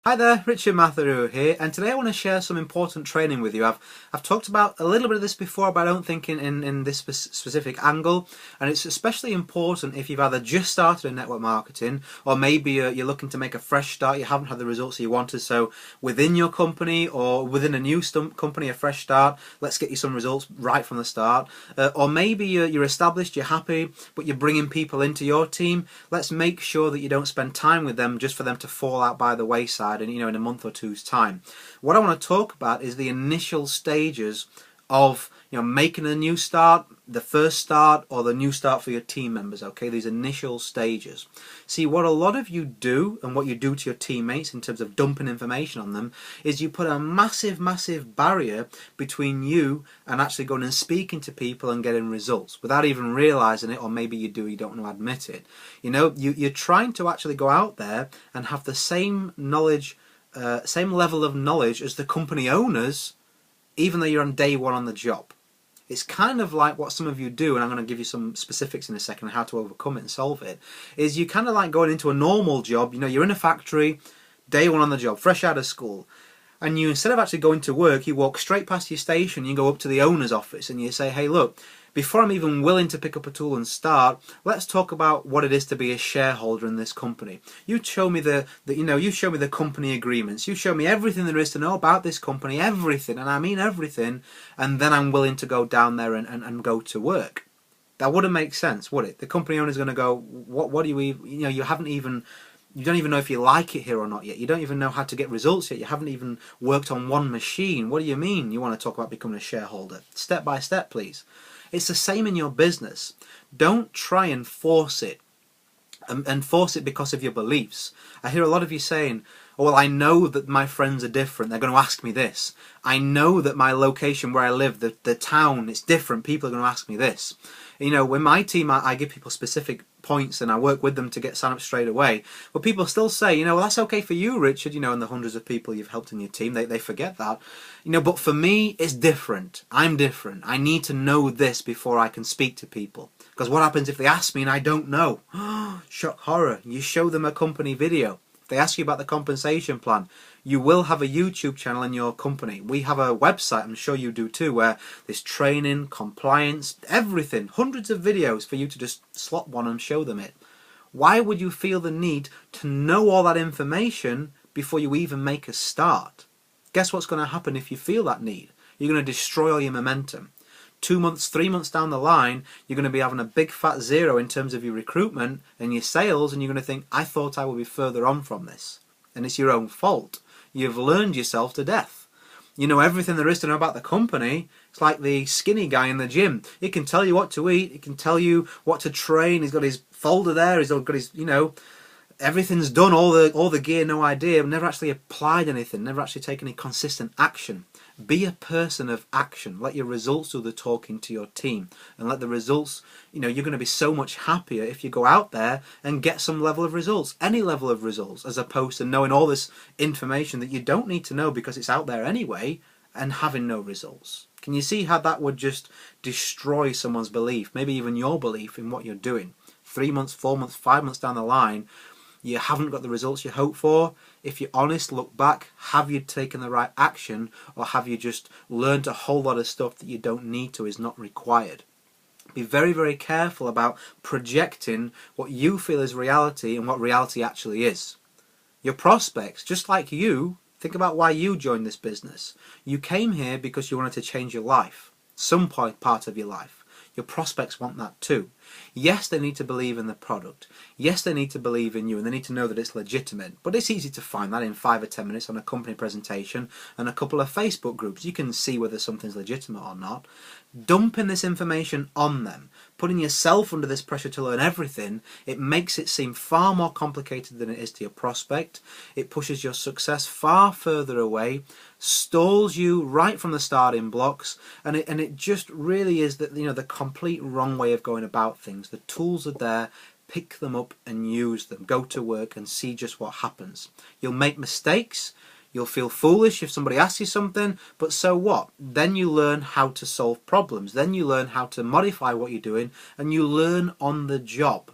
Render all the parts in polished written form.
Hi there, Richard Matharu here, and today I want to share some important training with you. I've talked about a little bit of this before, but I don't think in this specific angle, and it's especially important if you've either just started in network marketing, or maybe you're looking to make a fresh start, you haven't had the results you wanted, so within your company or within a new company, a fresh start, let's get you some results right from the start. Or maybe you're established, you're happy, but you're bringing people into your team. Let's make sure that you don't spend time with them just for them to fall out by the wayside in a month or two's time. What I want to talk about is the initial stages of making a new start, the first start, or the new start for your team members. Okay, these initial stages. See, what a lot of you do and what you do to your teammates in terms of dumping information on them is you put a massive barrier between you and actually going and speaking to people and getting results without even realizing it, or maybe you do, you don't want to admit it. You're trying to actually go out there and have the same knowledge, same level of knowledge as the company owners, even though you're on day one on the job. It's kind of like what some of you do, and I'm going to give you some specifics in a second on how to overcome it and solve it, is you kind of like going into a normal job. You're in a factory, day one on the job, fresh out of school, and you, instead of actually going to work, you walk straight past your station, you go up to the owner's office and you say, hey look, before I'm even willing to pick up a tool and start, let's talk about what it is to be a shareholder in this company. You show me you show me the company agreements. You show me everything there is to know about this company, everything, and I mean everything, and then I'm willing to go down there and go to work. That wouldn't make sense, would it? The company owner's going to go, what do you even, you haven't even, you don't even know if you like it here or not yet. You don't even know how to get results yet. You haven't even worked on one machine. What do you mean you want to talk about becoming a shareholder? Step by step, please. It's the same in your business. Don't try and force it, and force it because of your beliefs. I hear a lot of you saying, oh, well, I know that my friends are different. They're going to ask me this. I know that my location where I live, the town, it's different. People are going to ask me this. With my team, I give people specific points and I work with them to get signed up straight away. But people still say, well, that's okay for you, Richard, and the hundreds of people you've helped in your team, they forget that. But for me, it's different. I'm different. I need to know this before I can speak to people. Because what happens if they ask me and I don't know? Shock horror. You show them a company video. If they ask you about the compensation plan, you will have a YouTube channel in your company. We have a website, I'm sure you do too, where there's training, compliance, everything. Hundreds of videos for you to just slot one and show them it. Why would you feel the need to know all that information before you even make a start? Guess what's going to happen if you feel that need? You're going to destroy all your momentum. 2 months, 3 months down the line, you're going to be having a big fat zero in terms of your recruitment and your sales, and you're going to think, I thought I would be further on from this. And it's your own fault. You've learned yourself to death. You know everything there is to know about the company. It's like the skinny guy in the gym. He can tell you what to eat. He can tell you what to train. He's got his folder there. He's got his, everything's done, all the gear, no idea. Never actually applied anything. Never actually taken any consistent action. Be a person of action. Let your results do the talking to your team, and let the results, you're going to be so much happier if you go out there and get some level of results, any level of results, as opposed to knowing all this information that you don't need to know because it's out there anyway and having no results. Can you see how that would just destroy someone's belief, maybe even your belief in what you're doing? 3 months, 4 months, 5 months down the line, you haven't got the results you hope for. If you're honest, look back. Have you taken the right action, or have you just learned a whole lot of stuff that you don't need to, is not required? Be very, very careful about projecting what you feel is reality and what reality actually is. Your prospects, just like you, think about why you joined this business. You came here because you wanted to change your life, some part of your life. Your prospects want that too. Yes, they need to believe in the product. Yes, they need to believe in you, and they need to know that it's legitimate. But it's easy to find that in 5 or 10 minutes on a company presentation and a couple of Facebook groups. You can see whether something's legitimate or not. Dumping this information on them, putting yourself under this pressure to learn everything, it makes it seem far more complicated than it is to your prospect. It pushes your success far further away, stalls you right from the starting blocks, and it just really is the complete wrong way of going about things. The tools are there. Pick them up and use them. Go to work and see just what happens. You'll make mistakes. You'll feel foolish if somebody asks you something, but so what? Then you learn how to solve problems. Then you learn how to modify what you're doing, and you learn on the job.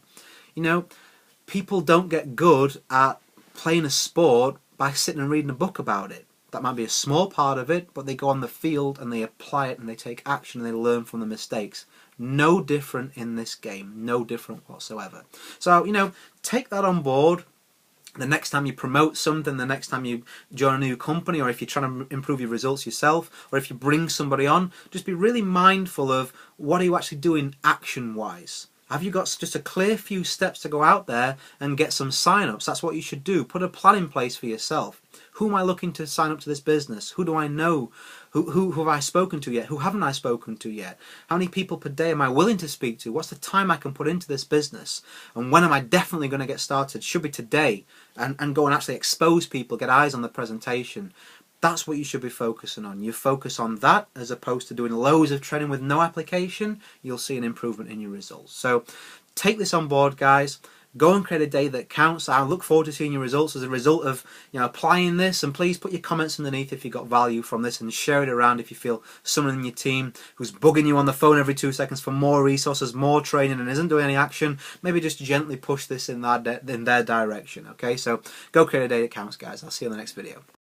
People don't get good at playing a sport by sitting and reading a book about it. That might be a small part of it, but they go on the field and they apply it and they take action and they learn from the mistakes. No different in this game, no different whatsoever. So, you know, take that on board. The next time you promote something, the next time you join a new company, or if you're trying to improve your results yourself, or if you bring somebody on, just be really mindful of what are you actually doing action-wise. Have you got just a clear few steps to go out there and get some sign-ups? That's what you should do. Put a plan in place for yourself. Who am I looking to sign up to this business? Who do I know? Who have I spoken to yet? Who haven't I spoken to yet? How many people per day am I willing to speak to? What's the time I can put into this business? And when am I definitely going to get started? Should be today. And go and actually expose people, get eyes on the presentation. That's what you should be focusing on. You focus on that as opposed to doing loads of training with no application. You'll see an improvement in your results. So take this on board, guys. Go and create a day that counts. I look forward to seeing your results as a result of, you know, applying this. And please put your comments underneath if you got value from this, and share it around if you feel someone in your team who's bugging you on the phone every 2 seconds for more resources, more training, and isn't doing any action. Maybe just gently push this in their direction. Okay, so go create a day that counts, guys. I'll see you in the next video.